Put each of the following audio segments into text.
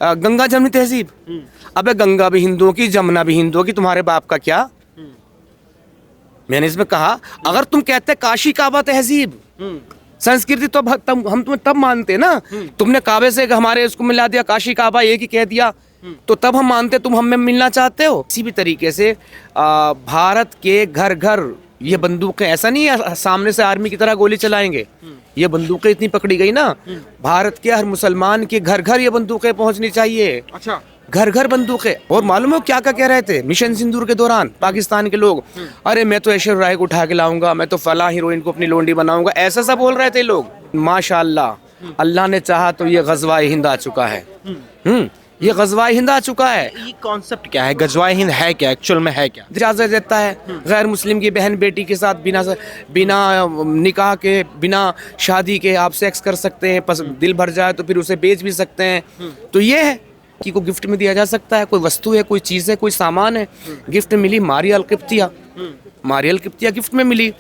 गंगा जमनी तहजीब। अबे गंगा भी हिंदुओं की, जमुना भी हिंदुओं की, तुम्हारे बाप का क्या? मैंने इसमें कहा अगर तुम कहते काशी काबा तहजीब संस्कृति तो हम तुम्हें तब मानते ना। तुमने काबे से हमारे उसको मिला दिया, काशी काबा एक ही कह दिया, तो तब हम मानते तुम हमें मिलना चाहते हो। इसी भी तरीके से भारत के घर घर ये बंदूकें, ऐसा नहीं है सामने से आर्मी की तरह गोली चलाएंगे, ये बंदूकें इतनी पकड़ी गई ना, भारत के हर मुसलमान के घर घर ये बंदूकें पहुंचनी चाहिए। अच्छा, घर घर बंदूकें। और मालूम है क्या क्या कह रहे थे मिशन सिंदूर के दौरान पाकिस्तान के लोग? अरे मैं तो ऐश्वर्या राय को उठा के लाऊंगा, मैं तो फला हीरोइन को अपनी लोंडी बनाऊंगा, ऐसा सब बोल रहे थे लोग। माशाअल्लाह, अल्लाह ने चाहा तो ये गजवा हिंद आ चुका है। ये गजवा हिंद आ चुका है। ये कॉन्सेप्ट क्या है? गजवा हिंद है क्या, एक्चुअल में है क्या? इजाजत देता है गैर मुस्लिम की बहन बेटी के साथ बिना निकाह के, बिना शादी के आप सेक्स कर सकते हैं, दिल भर जाए तो फिर उसे बेच भी सकते हैं। तो ये है कि को गिफ्ट में दिया जा सकता है, कोई वस्तु है, कोई चीज़ है, कोई सामान है, गिफ्ट मिली। मारिया अल किप्तिया गिफ्ट में मिली,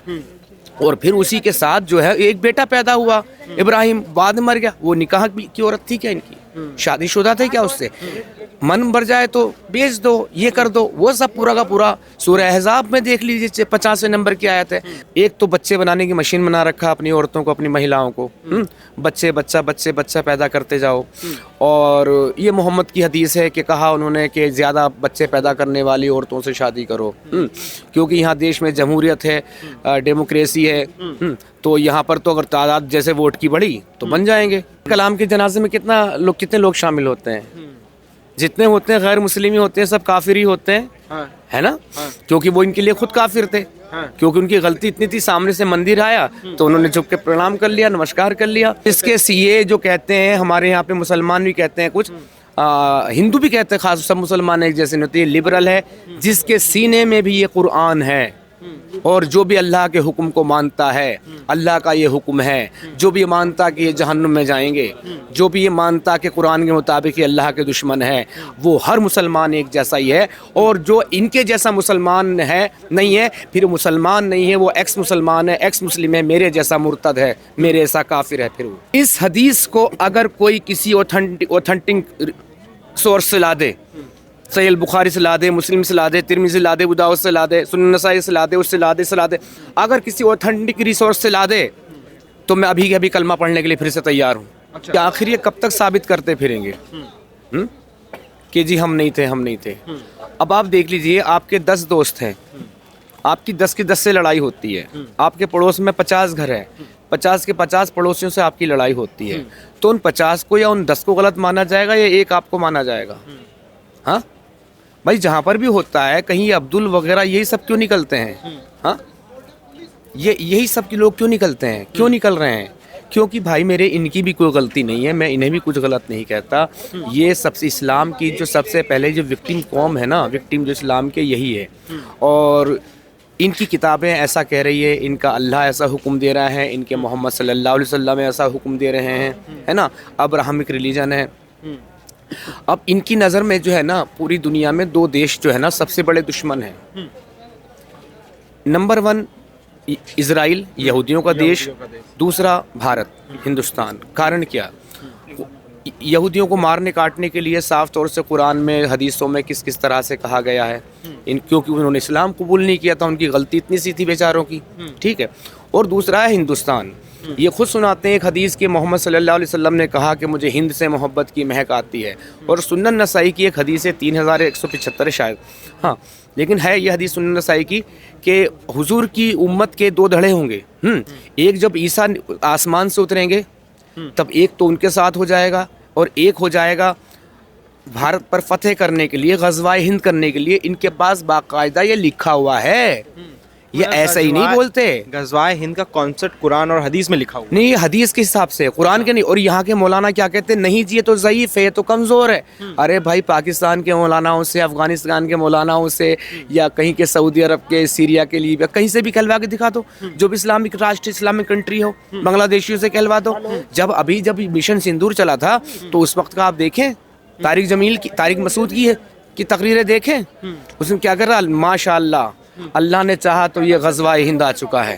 और फिर उसी के साथ जो है एक बेटा पैदा हुआ इब्राहिम, बाद में मर गया। वो निकाह की औरत थी क्या इनकी? शादीशुदा थे क्या उससे? मन भर जाए तो बेच दो, ये कर दो, वो सब पूरा का पूरा सूरह अहज़ाब में देख लीजिए 50वें नंबर की आयत है। एक तो बच्चे बनाने की मशीन बना रखा अपनी औरतों को, अपनी महिलाओं को, बच्चे पैदा करते जाओ। और ये मोहम्मद की हदीस है कि कहा उन्होंने कि ज़्यादा बच्चे पैदा करने वाली औरतों से शादी करो, क्योंकि यहाँ देश में जमहूरियत है, डेमोक्रेसी है, तो यहाँ पर तो अगर तादाद जैसे वोट की बढ़ी तो बन जाएंगे। कलाम के जनाजे में कितने लोग शामिल होते हैं? जितने होते हैं गैर मुस्लिम ही होते हैं, सब काफिर ही होते हैं, है ना? क्योंकि वो इनके लिए खुद काफिर थे, क्योंकि उनकी गलती इतनी थी, सामने से मंदिर आया तो उन्होंने झुक के प्रणाम कर लिया, नमस्कार कर लिया। इसके सीए जो कहते हैं, हमारे यहाँ पे मुसलमान भी कहते हैं, कुछ हिंदू भी कहते हैं, खास सब मुसलमान एक जैसे नहीं होते। लिबरल है जिसके सीने में भी ये कुरान है, और जो भी अल्लाह के हुक्म को मानता है, अल्लाह का ये हुक्म है, जो भी मानता कि ये जहन्नुम में जाएंगे, जो भी ये मानता कि कुरान के मुताबिक ये अल्लाह के दुश्मन है, वो हर मुसलमान एक जैसा ही है। और जो इनके जैसा मुसलमान है नहीं है, फिर मुसलमान नहीं है, वो एक्स मुसलमान है, एक्स मुस्लिम है, मेरे जैसा मुर्तद है, मेरे जैसा काफिर है। फिर वो इस हदीस को अगर कोई किसी ऑथेंटिक सोर्स से ला दे, सहीह बुखारी से ला दे, मुस्लिम से ला दे, तिरमिज़ी से ला दे, अबू दाऊद से ला दे, सुनन नसाई से ला दे, उससे ला दे, अगर किसी ऑथेंटिक रिसोर्स से ला दे तो मैं अभी के अभी कलमा पढ़ने के लिए फिर से तैयार हूँ। अच्छा। आखिर ये कब तक साबित करते फिरेंगे कि जी हम नहीं थे। अब आप देख लीजिए, आपके 10 दोस्त हैं, आपकी 10 की 10 से लड़ाई होती है, आपके पड़ोस में 50 घर है, 50 के 50 पड़ोसियों से आपकी लड़ाई होती है, तो उन 50 को या उन 10 को गलत माना जाएगा या एक आपको माना जाएगा? हाँ भाई, जहाँ पर भी होता है कहीं अब्दुल वगैरह यही सब क्यों निकलते हैं? हाँ, यही सब के लोग क्यों निकलते हैं? क्यों निकल रहे हैं? क्योंकि भाई मेरे, इनकी भी कोई गलती नहीं है, मैं इन्हें भी कुछ गलत नहीं कहता। ये सबसे इस्लाम की जो सबसे पहले जो विक्टिम कौम है ना, विक्टिम जो इस्लाम के यही है, और इनकी किताबें ऐसा कह रही है, इनका अल्लाह ऐसा हुक्म दे रहा है, इनके मोहम्मद सल्लल्लाहु अलैहि वसल्लम ऐसा हुक्म दे रहे हैं, है ना? अब्राहमिक रिलीजन है। अब इनकी नज़र में जो है ना, पूरी दुनिया में 2 देश जो है ना सबसे बड़े दुश्मन हैं। नंबर 1 इज़राइल, यहूदियों का देश, दूसरा भारत, हिंदुस्तान। कारण क्या? यहूदियों को मारने काटने के लिए साफ तौर से कुरान में, हदीसों में किस किस तरह से कहा गया है, क्योंकि उन्होंने इस्लाम कबूल नहीं किया था, उनकी गलती इतनी सी थी बेचारों की, ठीक है। और दूसरा है हिंदुस्तान। ये खुद सुनाते हैं एक हदीस के, मोहम्मद सल्लल्लाहु अलैहि वसल्लम ने कहा कि मुझे हिंद से मोहब्बत की महक आती है। और सुनन नसाई की एक हदीस है, 3175 शायद, हाँ, लेकिन है ये हदीस सुनन नसाई की कि हुजूर की उम्मत के 2 धड़े होंगे। एक जब ईसा आसमान से उतरेंगे तब एक तो उनके साथ हो जाएगा, और एक हो जाएगा भारत पर फतेह करने के लिए, गज़वाए हिंद करने के लिए। इनके पास बाकायदा ये लिखा हुआ है, ये ऐसा ही नहीं बोलते। गज़वाए हिंद का कॉन्सेप्ट कुरान और हदीस में लिखा हुआ नहीं, ये हदीस के हिसाब से, कुरान के नहीं। और यहाँ के मौलाना क्या कहते हैं? नहीं जी ये तो ज़ईफ़ है, ये तो कमज़ोर है। अरे भाई, पाकिस्तान के मौलानाओं से, अफगानिस्तान के मौलानाओं से, या कहीं के सऊदी अरब के, सीरिया के लिए, कहीं से भी कहलवा के दिखा दो, जो भी इस्लामिक राष्ट्र, इस्लामिक कंट्री हो, बांग्लादेशियों से कहलवा दो। जब मिशन सिंदूर चला था तो उस वक्त का आप देखें, तारिक मसूद की तकरीरें देखें, उसने क्या कर रहा, माशाअल्लाह, अल्लाह ने चाहा तो ये गज़वाए हिंद आ चुका है।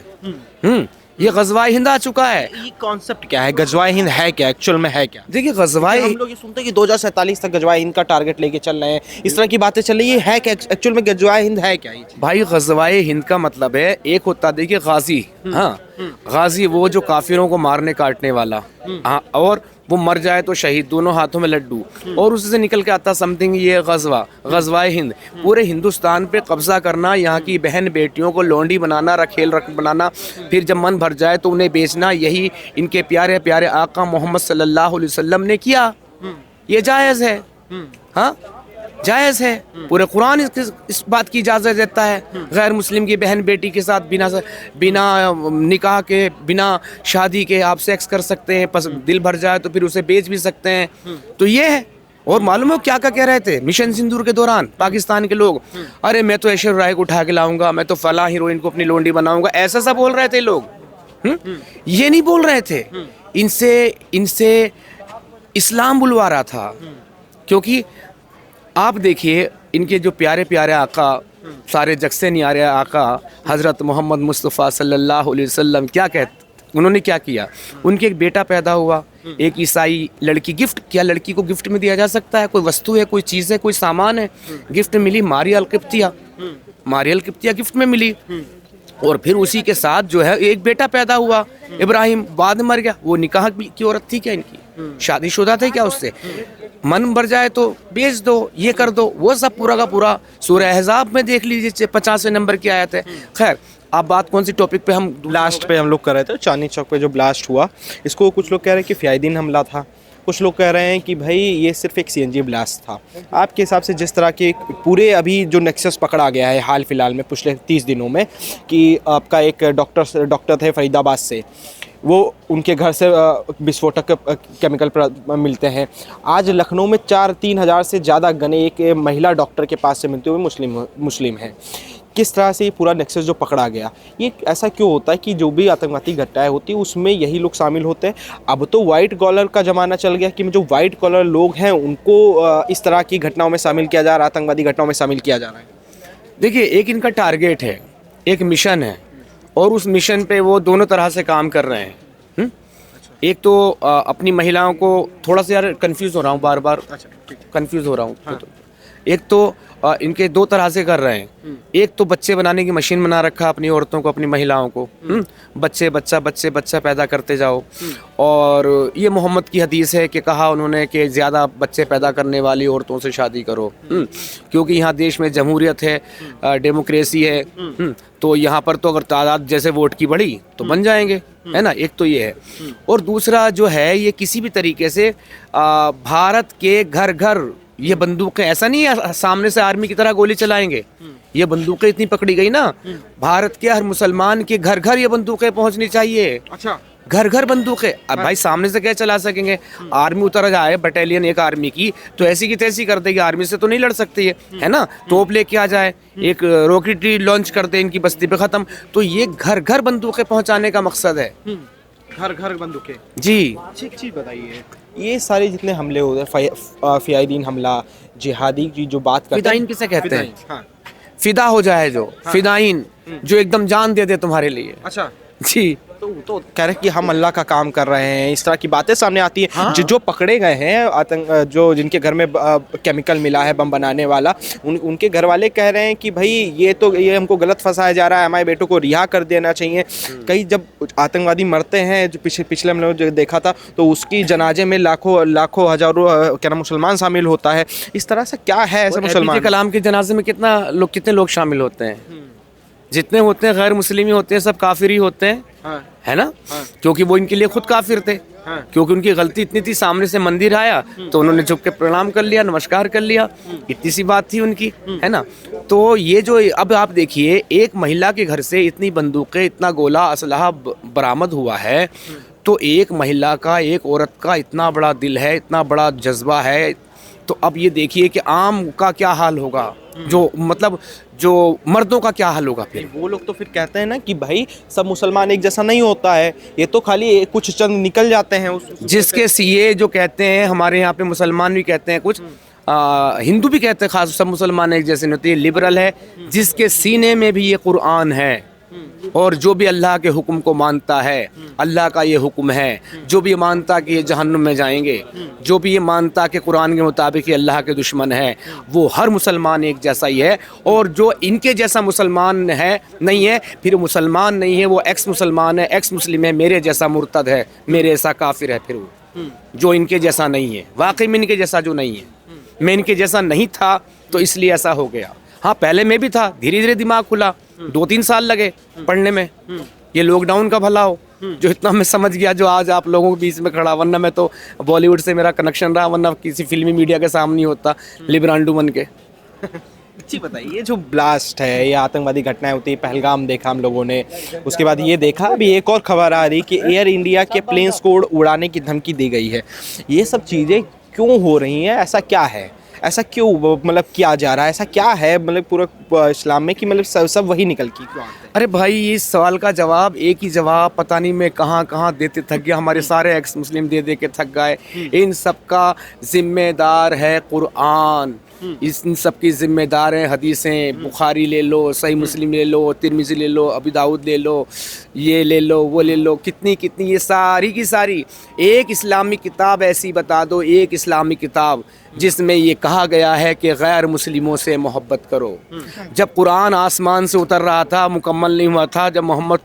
ये गज़वा हिंद आ चुका है। ये कॉन्सेप्ट क्या है, गजवाए हिंद है क्या, एक्चुअल में है क्या? देखिए गज़वा हम लोग ये सुनते हैं कि 2047 तक गजवाए हिंद का टारगेट लेके चल रहे हैं, इस तरह की बातें चल रही है, है क्या एक्चुअल में गजवाए हिंद है क्या ये चीज़? भाई गज़वाए हिंद का मतलब है, एक होता देखिए गाजी, हाँ गाजी वो जो काफिरों को मारने काटने वाला, हाँ, और वो मर जाए तो शहीद, दोनों हाथों में लड्डू, और उससे निकल के आता समथिंग, ये गज़वाए हिंद, पूरे हिंदुस्तान पे कब्जा करना, यहाँ की बहन बेटियों को लौंडी बनाना, रखेल रख बनाना, फिर जब मन भर जाए तो उन्हें बेचना, यही इनके प्यारे प्यारे आका मोहम्मद सल्लल्लाहु अलैहि वसल्लम ने किया। ये जायज़ है, हाँ जायज़ है, पूरे कुरान इस बात की इजाज़त देता है। गैर मुस्लिम की बहन बेटी के साथ बिना निकाह के, बिना शादी के आप सेक्स कर सकते हैं, दिल भर जाए तो फिर उसे बेच भी सकते हैं। तो ये है। और मालूम है क्या क्या कह रहे थे मिशन सिंदूर के दौरान पाकिस्तान के लोग, अरे मैं तो ऐश्वर्या राय को उठा के लाऊंगा, मैं तो फला हीरोइन को अपनी लोंडी बनाऊंगा, ऐसा सब बोल रहे थे लोग। ये नहीं बोल रहे थे, इनसे इस्लाम बुलवा रहा था। क्योंकि आप देखिए इनके जो प्यारे प्यारे आका, सारे जग से न्यारे आका हज़रत मोहम्मद मुस्तफ़ा सल्लल्लाहु अलैहि वसल्लम क्या कहते, उन्होंने क्या किया, उनके एक बेटा पैदा हुआ, एक ईसाई लड़की, गिफ्ट क्या लड़की को गिफ्ट में दिया जा सकता है? कोई वस्तु है, कोई चीज़ है, कोई सामान है, गिफ्ट मिली, मारिया किप्तिया गिफ्ट में मिली। और फिर उसी के साथ जो है एक बेटा पैदा हुआ इब्राहिम, बाद में मर गया। वो निकाह की औरत थी क्या इनकी, शादीशुदा थे क्या उससे? मन भर जाए तो बेच दो, ये कर दो, वो सब पूरा का पूरा सूरह अहज़ाब में देख लीजिए, 50वें नंबर की आयत है। खैर आप बात कौन सी टॉपिक पे, हम ब्लास्ट पे हम लोग कर रहे थे, चांदनी चौक पे जो ब्लास्ट हुआ, इसको कुछ लोग कह रहे हैं कि फ़ियादीन हमला था, कुछ लोग कह रहे हैं कि भाई ये सिर्फ एक सीएनजी ब्लास्ट था। आपके हिसाब से जिस तरह के पूरे अभी जो नेक्सस पकड़ा गया है हाल फिलहाल में पिछले 30 दिनों में, कि आपका एक डॉक्टर थे फरीदाबाद से, वो उनके घर से विस्फोटक केमिकल मिलते हैं। आज लखनऊ में 3,000 से ज़्यादा गने एक महिला डॉक्टर के पास से मिलते हुए मुस्लिम हैं। किस तरह से ये पूरा नेक्सस जो पकड़ा गया, ये ऐसा क्यों होता है कि जो भी आतंकवादी घटनाएं होती है उसमें यही लोग शामिल होते हैं? अब तो वाइट कॉलर का ज़माना चल गया कि जो वाइट कॉलर लोग हैं उनको इस तरह की घटनाओं में शामिल किया जा रहा है, आतंकवादी घटनाओं में शामिल किया जा रहा है। देखिए एक इनका टारगेट है, एक मिशन है, और उस मिशन पे वो दोनों तरह से काम कर रहे हैं। एक तो अपनी महिलाओं को, थोड़ा सा यार कंफ्यूज हो रहा हूँ, बार बार कंफ्यूज हो रहा हूँ। हाँ। एक तो इनके दो तरह से कर रहे हैं। एक तो बच्चे बनाने की मशीन बना रखा अपनी औरतों को, अपनी महिलाओं को, बच्चे पैदा करते जाओ। और ये मोहम्मद की हदीस है कि कहा उन्होंने कि ज़्यादा बच्चे पैदा करने वाली औरतों से शादी करो, क्योंकि यहाँ देश में जमहूरियत है, डेमोक्रेसी है, तो यहाँ पर तो अगर तादाद जैसे वोट की बढ़ी तो बन जाएंगे, है ना। एक तो ये है। और दूसरा जो है, ये किसी भी तरीके से भारत के घर घर ये बंदूकें, ऐसा नहीं है सामने से आर्मी की तरह गोली चलाएंगे, ये बंदूकें इतनी पकड़ी गई ना, भारत के हर मुसलमान के घर घर ये बंदूकें पहुंचनी चाहिए। अच्छा, घर घर बंदूकें। अब भाई सामने से क्या चला सकेंगे? आर्मी उतर जाए, बटालियन एक आर्मी की, तो ऐसी की तैसी कर देगी, आर्मी से तो नहीं लड़ सकती है ना। तोप लेके आ जाए, एक रॉकेटरी लॉन्च कर दे इनकी बस्ती पे, खत्म। तो ये घर घर बंदूकें पहुंचाने का मकसद है। घर घर बंदूकें जी। एक चीज़ बताइए, ये सारे जितने हमले हो रहे, फ़ियादीन हमला, जिहादी की जो बात करते हैं, फिदाइन किसे कहते हैं? हाँ। फिदा हो जाए जो, हाँ। फिदाइन जो एकदम जान दे दे तुम्हारे लिए। अच्छा जी। तो कह रहे कि हम अल्लाह का काम कर रहे हैं, इस तरह की बातें सामने आती है। हाँ? जो पकड़े गए हैं आतंक, जो जिनके घर में केमिकल मिला है बम बनाने वाला, उनके घर वाले कह रहे हैं कि भाई ये हमको गलत फंसाया जा रहा है, हमारे बेटों को रिहा कर देना चाहिए। कई जब आतंकवादी मरते हैं, जो पिछले हमने जो देखा था, तो उसकी जनाजे में लाखों हजारों क्या नाम मुसलमान शामिल होता है। इस तरह से क्या है ऐसे मुसलमान? कलाम के जनाजे में कितने लोग शामिल होते हैं? जितने होते हैं गैर मुस्लिम ही होते हैं, सब काफिर ही होते हैं। हाँ। है ना। हाँ। क्योंकि वो इनके लिए खुद काफिर थे। हाँ। क्योंकि उनकी गलती इतनी थी, सामने से मंदिर आया तो उन्होंने झुक के प्रणाम कर लिया, नमस्कार कर लिया, इतनी सी बात थी उनकी, है ना। तो ये जो अब आप देखिए, एक महिला के घर से इतनी बंदूकें, इतना गोला असलहा बरामद हुआ है, तो एक महिला का, एक औरत का इतना बड़ा दिल है, इतना बड़ा जज्बा है, तो अब ये देखिए कि आम का क्या हाल होगा, जो मर्दों का क्या हाल होगा। फिर वो लोग तो फिर कहते हैं ना कि भाई सब मुसलमान एक जैसा नहीं होता है, ये तो खाली कुछ चंद निकल जाते हैं जिसके सीए जो कहते हैं, हमारे यहाँ पे मुसलमान भी कहते हैं, कुछ हिंदू भी कहते हैं, खास सब मुसलमान एक जैसे नहीं होते, ये लिबरल है जिसके सीने में भी ये कुरान है, और जो भी अल्लाह के हुक्म को मानता है, अल्लाह का ये हुक्म है, जो भी मानता कि ये जहन्नुम में जाएंगे, जो भी ये मानता कि कुरान के मुताबिक ये अल्लाह के दुश्मन है, वो हर मुसलमान एक जैसा ही है। और जो इनके जैसा मुसलमान है नहीं है, फिर मुसलमान नहीं है, वो एक्स मुसलमान है, एक्स मुस्लिम है, मेरे जैसा मुर्तद है, मेरे जैसा काफिर है। फिर वो जो इनके जैसा नहीं है, वाकई में इनके जैसा जो नहीं है, मैं इनके जैसा नहीं था तो इसलिए ऐसा हो गया। हाँ, पहले मैं भी था, धीरे धीरे दिमाग खुला, 2-3 साल लगे पढ़ने में। ये लॉकडाउन का भला हो जो इतना मैं समझ गया, जो आज आप लोगों के बीच में खड़ा, वरना मैं तो बॉलीवुड से मेरा कनेक्शन रहा, वरना किसी फिल्मी मीडिया के सामने ही होता लिब्रांडू बन के। अच्छी बताइए, ये जो ब्लास्ट है, ये आतंकवादी घटनाएं होती है, पहलगाम देखा हम लोगों ने, उसके बाद ये देखा, अभी एक और खबर आ रही कि एयर इंडिया के प्लेन्स को उड़ाने की धमकी दी गई है। ये सब चीज़ें क्यों हो रही हैं? ऐसा क्या है, ऐसा क्यों मतलब किया जा रहा है, ऐसा क्या है मतलब पूरा इस्लाम में कि मतलब सब वही निकल के क्यों आते हैं? अरे भाई, इस सवाल का जवाब, एक ही जवाब पता नहीं मैं कहाँ कहाँ देते थक गया, हमारे सारे एक्स मुस्लिम दे दे के थक गए। इन सब का जिम्मेदार है कुरान, इन सब की जिम्मेदार हैं हदीसें। बुखारी ले लो, सही मुस्लिम ले लो, तिरमिज़ी ले लो, अबू दाऊद ले लो, ये ले लो, वो ले लो, कितनी कितनी, ये सारी की सारी। एक इस्लामी किताब ऐसी बता दो, एक इस्लामी किताब जिसमें ये कहा गया है कि गैर मुस्लिमों से मोहब्बत करो। जब कुरान आसमान से उतर रहा था, मुकम्मल नहीं हुआ था, जब मोहम्मद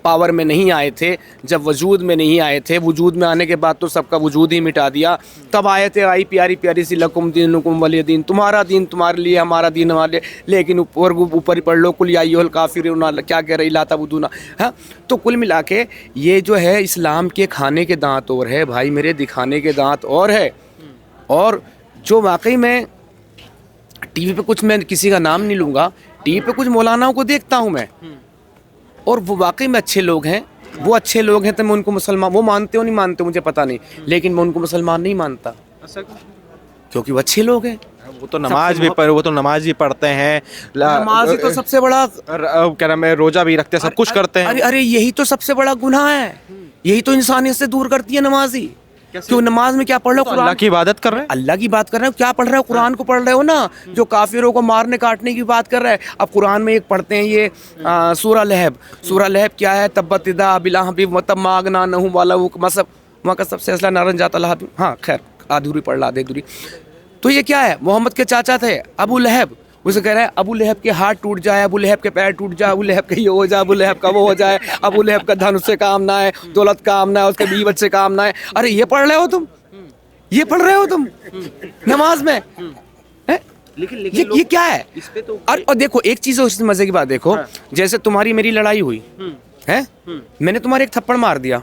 पावर में नहीं आए थे, जब वजूद में नहीं आए थे, वजूद में आने के बाद तो सबका वजूद ही मिटा दिया, तब आयतें आई प्यारी प्यारी सी, लकुम दीनुकुम वलिय दीन, तुम्हारा दीन तुम्हारे लिए, हमारा दीन हमारे लिए। लेकिन ऊपर ही पढ़ लो, कुल या अय्युहल काफिरून, क्या कह रही ला तबुदूना। हाँ, तो कुल मिला के ये जो है इस्लाम के खाने के दांत और है भाई मेरे, दिखाने के दांत और है। और जो वाकई में टीवी पे, कुछ मैं किसी का नाम नहीं लूँगा, टीवी पे कुछ मौलानाओं को देखता हूँ मैं, और वो वाकई में अच्छे लोग हैं, वो अच्छे लोग हैं, तो मैं उनको मुसलमान, वो मानते हो नहीं मानते मुझे पता नहीं, लेकिन मैं उनको मुसलमान नहीं मानता, क्योंकि वो अच्छे लोग हैं। वो तो नमाज भी पढ़ते हैं, नमाज ही तो सबसे बड़ा, क्या नाम है, रोजा भी रखते हैं, सब कुछ करते हैं। अरे यही तो सबसे बड़ा गुनाह है, यही तो इंसानियत से दूर करती है नमाज ही। क्यों? नमाज में क्या पढ़ रहे हो? अल्लाह की इबादत कर रहे हैं, अल्लाह की बात कर रहे हो, क्या पढ़ रहे हो? कुरान को पढ़ रहे हो ना, जो काफिरों को मारने काटने की बात कर रहा है। अब कुरान में एक पढ़ते हैं ये सूरा लहब, सूरा लहब क्या है? तब्बत यदा बिला हबीब वतब मा अगना अन्हु वाला मतलब वहाँ का सबसे असला नारन जाता लहब। हाँ खैर, अधूरी पढ़ ला, आधे अधूरी। तो ये क्या है? मोहम्मद के चाचा थे अबू लहब, उसे कह रहा है अबू लहब के हाथ टूट जाए, अबू लहब के पैर टूट जाए, अबू लहब के ये हो जाए, अबू लहब का वो हो जाए, अबू लहब का धन उससे काम ना है, दौलत काम ना है, उसके बीवी बच्चे काम ना है। अरे ये पढ़ रहे हो तुम, ये पढ़ रहे हो तुम नमाज में? लेकिन ये क्या है? इस पे तो और देखो एक चीज है, उससे मजे की बात देखो, जैसे तुम्हारी मेरी लड़ाई हुई है, मैंने तुम्हारे एक थप्पड़ मार दिया,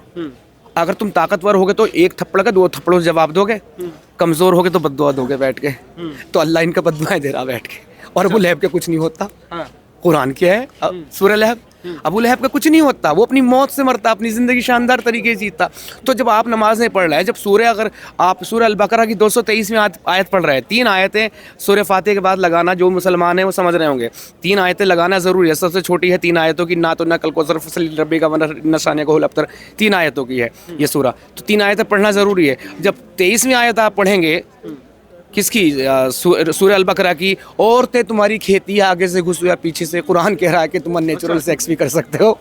अगर तुम ताकतवर होगे तो एक थप्पड़ का 2 थप्पड़ों से जवाब दोगे, कमजोर होगे तो बद्दुआ दोगे बैठ के। तो अल्लाह इनका बद्दुआएं दे रहा बैठ के, और अबू लहब के कुछ नहीं होता। कुरान क्या है? सूरह लहब, अबू लहब का कुछ नहीं होता, वो अपनी मौत से मरता, अपनी ज़िंदगी शानदार तरीके से जीता। तो जब आप नमाज नहीं पढ़ रहे हैं, जब सूरह, अगर आप सूरह अल बकरा की 223वीं आयत पढ़ रहे हैं, 3 आयतें सूरह फातिहा के बाद लगाना, जो मुसलमान हैं वो समझ रहे होंगे, 3 आयतें लगाना ज़रूरी है। सबसे छोटी है 3 आयतों की, ना तो ना कल कौसर फसल रब्बी का नशाने को अफ्तर, 3 आयतों की है ये सूरह, तो 3 आयतें पढ़ना ज़रूरी है। जब 23वीं आयत आप पढ़ेंगे किसकी? सूरह अल बकरा की, औरतें तुम्हारी खेती आगे से घुस या पीछे से, कुरान कह रहा है कि तुम नेचुरल सेक्स भी कर सकते हो।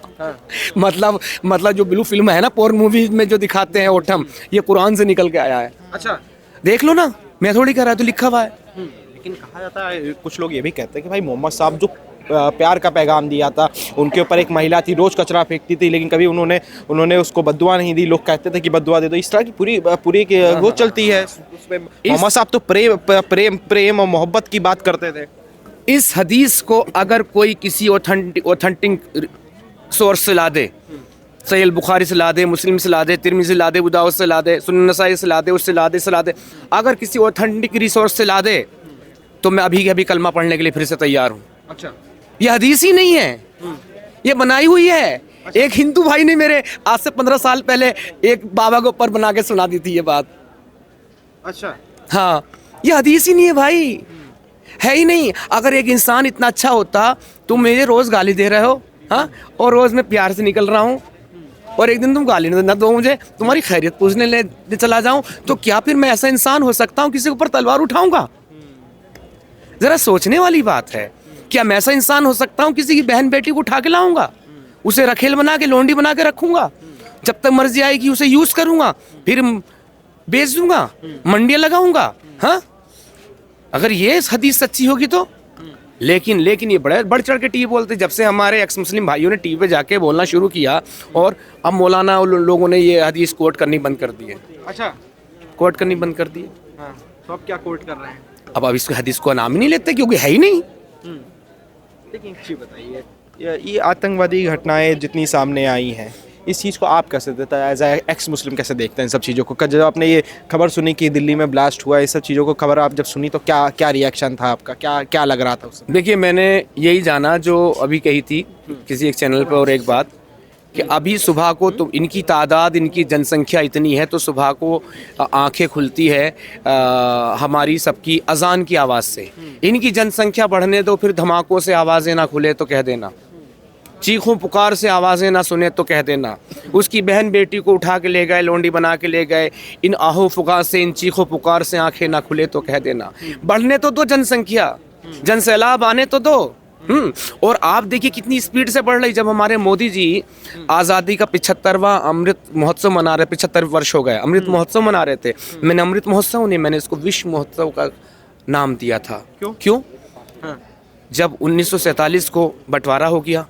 मतलब जो ब्लू फिल्म है ना, पोर्न मूवी में जो दिखाते हैं ओठम, ये कुरान से निकल के आया है। अच्छा, देख लो ना, मैं थोड़ी कह रहा, तो लिखा हुआ है। लेकिन कहा जाता है, कुछ लोग ये भी कहते हैं कि भाई मोहम्मद साहब जो प्यार का पैगाम दिया था, उनके ऊपर एक महिला थी, रोज कचरा फेंकती थी, लेकिन कभी उन्होंने उसको बद्दुआ नहीं दी। लोग कहते थे कि बद्दुआ दे दो, इस तरह की पूरी वो चलती है। मोहम्मद साहब तो प्रेम और मोहब्बत की बात करते थे। इस हदीस को अगर कोई किसी ऑथेंटिक सोर्स से ला दे, सहीह बुखारी से ला दे, मुस्लिम से ला दे, तिरमिज़ी से ला दे, अबू दाऊद से ला दे, सुनन नसाई से ला दे, उससे ला दे, अगर किसी ऑथेंटिक रिसोर्स से ला दे, तो मैं अभी के अभी कलमा पढ़ने के लिए फिर से तैयार हूँ। अच्छा, ये हदीस ही नहीं है, ये बनाई हुई है। एक हिंदू भाई ने मेरे आज से 15 साल पहले एक बाबा के ऊपर बना के सुना दी थी ये बात। अच्छा, हाँ, ये हदीस ही नहीं है भाई, है ही नहीं। अगर एक इंसान इतना अच्छा होता, तुम मुझे रोज गाली दे रहे हो, हाँ, और रोज मैं प्यार से निकल रहा हूँ, और एक दिन तुम गाली न दो मुझे, तुम्हारी खैरियत पूछने ले चला जाऊं, तो क्या फिर मैं ऐसा इंसान हो सकता हूँ किसी के ऊपर तलवार उठाऊंगा? जरा सोचने वाली बात है। क्या मैं ऐसा इंसान हो सकता हूँ किसी की बहन बेटी को उठा के लाऊंगा? उसे रखेल बना के लोंडी बना के रखूंगा, जब तक मर्जी आएगी उसे यूज करूंगा, फिर बेच दूंगा, मंडियां लगाऊंगा। हाँ, अगर ये हदीस सच्ची होगी तो। लेकिन ये बड़े बढ़ चढ़ के टीवी बोलते। जब से हमारे एक्स मुस्लिम भाइयों ने टीवी पे जाके बोलना शुरू किया, और अब मौलाना लोगों ने ये हदीस कोट करनी बंद कर दी है। अच्छा, कोट करनी बंद कर दी है। हाँ, तो अब क्या कोट कर रहे हैं? अब इस हदीस को नाम ही नहीं लेते क्योंकि है ही नहीं। लेकिन एक चीज़ बताइए, ये आतंकवादी घटनाएं जितनी सामने आई हैं, इस चीज़ को आप कैसे देता है, एज एक्स मुस्लिम कैसे देखते हैं इन सब चीज़ों को? जब आपने ये खबर सुनी कि दिल्ली में ब्लास्ट हुआ, इस सब चीज़ों को खबर आप जब सुनी तो क्या रिएक्शन था आपका, क्या लग रहा था उस समय? देखिए, मैंने यही जाना जो अभी कही थी किसी एक चैनल पर, और एक बात कि अभी सुबह को तो इनकी तादाद, इनकी जनसंख्या इतनी है, तो सुबह को आंखें खुलती है हमारी सबकी अजान की आवाज़ से। इनकी जनसंख्या बढ़ने दो, फिर धमाकों से आवाज़ें ना खुले तो कह देना, चीखों पुकार से आवाज़ें ना सुने तो कह देना। उसकी बहन बेटी को उठा के ले गए, लोंडी बना के ले गए, इन आहो फुकार से, इन चीखों पुकार से आंखें ना खुले तो कह देना। बढ़ने तो दो जनसंख्या, जन सैलाब आने तो दो। और आप देखिए कितनी स्पीड से बढ़ रही। जब हमारे मोदी जी आज़ादी का 75वां अमृत महोत्सव मना रहे, 75 वर्ष हो गए, अमृत महोत्सव मना रहे थे। मैंने अमृत महोत्सव नहीं, मैंने इसको विश्व महोत्सव का नाम दिया था। क्यों? हाँ। जब 1947 को बंटवारा हो गया,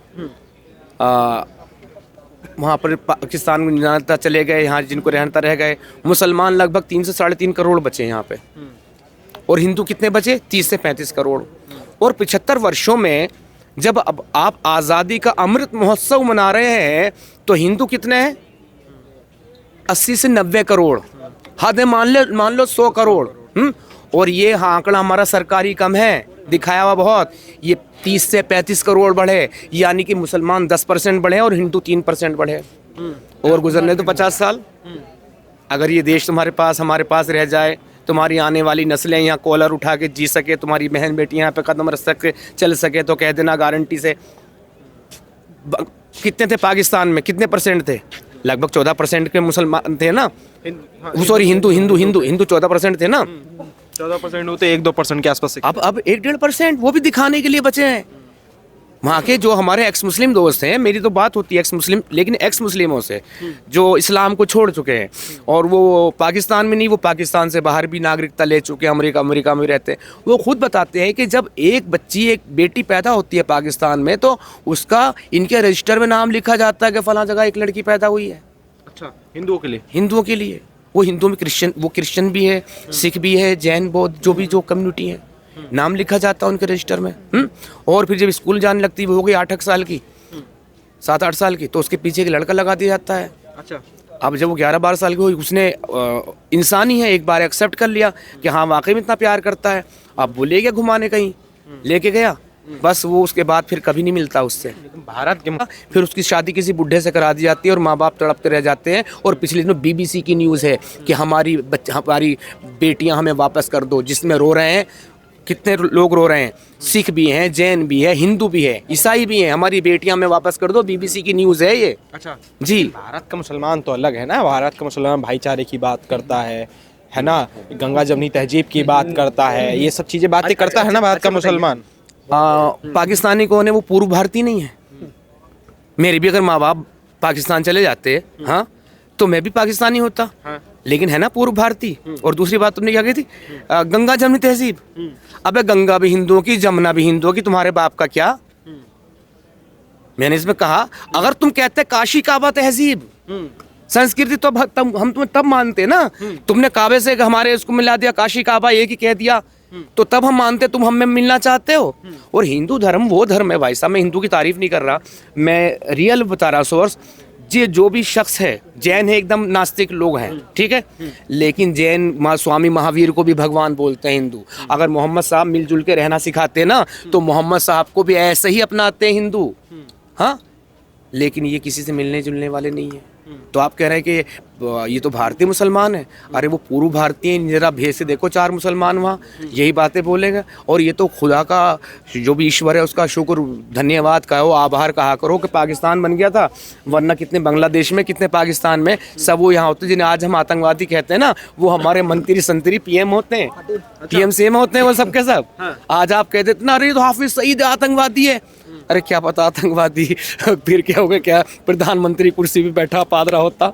वहाँ पर पाकिस्तान में निरानता चले गए, यहाँ जिनको रहता रह गए, मुसलमान लगभग 3 से 3.5 करोड़ बचे यहाँ पे, और हिंदू कितने बचे? 30 से 35 करोड़। और 75 वर्षों में जब अब आप आज़ादी का अमृत महोत्सव मना रहे हैं, तो हिंदू कितने हैं? 80 से 90 करोड़, हद मान लो 100 करोड़। और ये आंकड़ा हमारा सरकारी कम है, दिखाया हुआ बहुत, ये 30 से 35 करोड़ बढ़े, यानी कि मुसलमान 10% बढ़े और हिंदू 3% बढ़े। और गुजरने तो 50 साल। अगर ये देश तुम्हारे पास, हमारे पास रह जाए, तुम्हारी आने वाली नस्लें यहाँ कॉलर उठा के जी सके, तुम्हारी बहन बेटी यहाँ पे कदम रख सके, चल सके, तो कह देना गारंटी से। कितने थे पाकिस्तान में, कितने परसेंट थे? लगभग 14% के मुसलमान थे ना, सॉरी हिंदू 14% थे ना। 14% होते 1-2% के आसपास से। अब 1-1.5%, वो भी दिखाने के लिए बचे हैं। वहाँ के जो हमारे एक्स मुस्लिम दोस्त हैं, मेरी तो बात होती है एक्स मुस्लिम, लेकिन एक्स मुस्लिमों से जो इस्लाम को छोड़ चुके हैं, और वो पाकिस्तान में नहीं, वो पाकिस्तान से बाहर भी नागरिकता ले चुके हैं, अमेरिका में रहते हैं, वो खुद बताते हैं कि जब एक बेटी पैदा होती है पाकिस्तान में, तो उसका इनके रजिस्टर में नाम लिखा जाता है कि फलां जगह एक लड़की पैदा हुई है। अच्छा, हिंदुओं के लिए वो हिंदू में क्रिश्चियन भी है, सिख भी है, जैन, बौद्ध, जो कम्युनिटी है, नाम लिखा जाता है उनके रजिस्टर में। और फिर जब स्कूल जाने लगती है, वो हो गई 8 साल की, 7-8 साल की, तो उसके पीछे एक लड़का लगा दिया जाता है। अच्छा, अब जब वो 11-12 साल की हुई, उसने इंसान ही है, एक बार एक्सेप्ट कर लिया कि हाँ वाकई में इतना प्यार करता है, अब वो ले गया घुमाने, कहीं लेके गया, बस वो उसके बाद फिर कभी नहीं मिलता उससे। भारत के फिर उसकी शादी किसी बुढ़े से करा दी जाती है, और माँ बाप तड़पते रह जाते हैं। और पिछले दिनों BBC की न्यूज़ है कि हमारी बेटियां हमें वापस कर दो, जिसमें रो रहे हैं, कितने लोग रो रहे हैं, सिख भी हैं, जैन भी है, हिंदू भी है, ईसाई भी हैं, हमारी बेटियां हमें वापस कर दो। BBC की न्यूज़ है ये। अच्छा जी, भारत का मुसलमान तो अलग है ना, भारत का मुसलमान भाईचारे की बात करता है ना, गंगा जमनी तहजीब की बात करता है, ये सब चीज़ें बातें करता है ना भारत का मुसलमान। पाकिस्तानी कौन है? वो पूर्व भारतीय नहीं है। मेरे भी अगर माँ बाप पाकिस्तान चले जाते, हाँ, तो मैं भी पाकिस्तानी होता। हाँ। लेकिन है ना पूर्व भारतीय। और दूसरी बात तुमने क्या कही थी? गंगा जमनी तहजीब। अबे गंगा भी हिंदुओं की, जमुना भी हिंदुओं की, तुम्हारे बाप का क्या? मैंने इसमें कहा, अगर तुम कहते काशी काबा तहजीब संस्कृति, तो हम तुम्हें तब मानते ना। तुमने काबे से हमारे उसको मिला दिया, काशी काबा एक ही कह दिया, तो तब हम मानते तुम हमें मिलना चाहते हो। और हिंदू धर्म वो धर्म है भाई साहब, मैं हिंदू की तारीफ नहीं कर रहा, मैं रियल बता रहा सोर्स। जो भी शख्स है, जैन है, एकदम नास्तिक लोग हैं, ठीक है, लेकिन जैन स्वामी महावीर को भी भगवान बोलते हैं हिंदू। अगर मोहम्मद साहब मिलजुल के रहना सिखाते ना, तो मोहम्मद साहब को भी ऐसे ही अपनाते हैं हिंदू। हाँ, लेकिन ये किसी से मिलने जुलने वाले नहीं है। तो आप कह रहे हैं कि ये तो भारतीय मुसलमान है, अरे वो पूर्व भारतीय, जरा भेज से देखो 4 मुसलमान वहाँ, यही बातें बोलेगा। और ये तो खुदा का जो भी ईश्वर है उसका शुक्र धन्यवाद कहो, आभार कहा करो कि पाकिस्तान बन गया था, वरना कितने बांग्लादेश में, कितने पाकिस्तान में सब वो यहाँ होते जिन्हें आज हम आतंकवादी कहते हैं ना, वो हमारे मंत्री संतरी PM होते हैं, PM CM होते हैं, वो सब के सब। आज आप कहते इतना, अरे तो हाफिज सईद आतंकवादी है, अरे क्या पता आतंकवादी फिर क्या हो गया, क्या प्रधानमंत्री कुर्सी पे बैठा पादरा होता।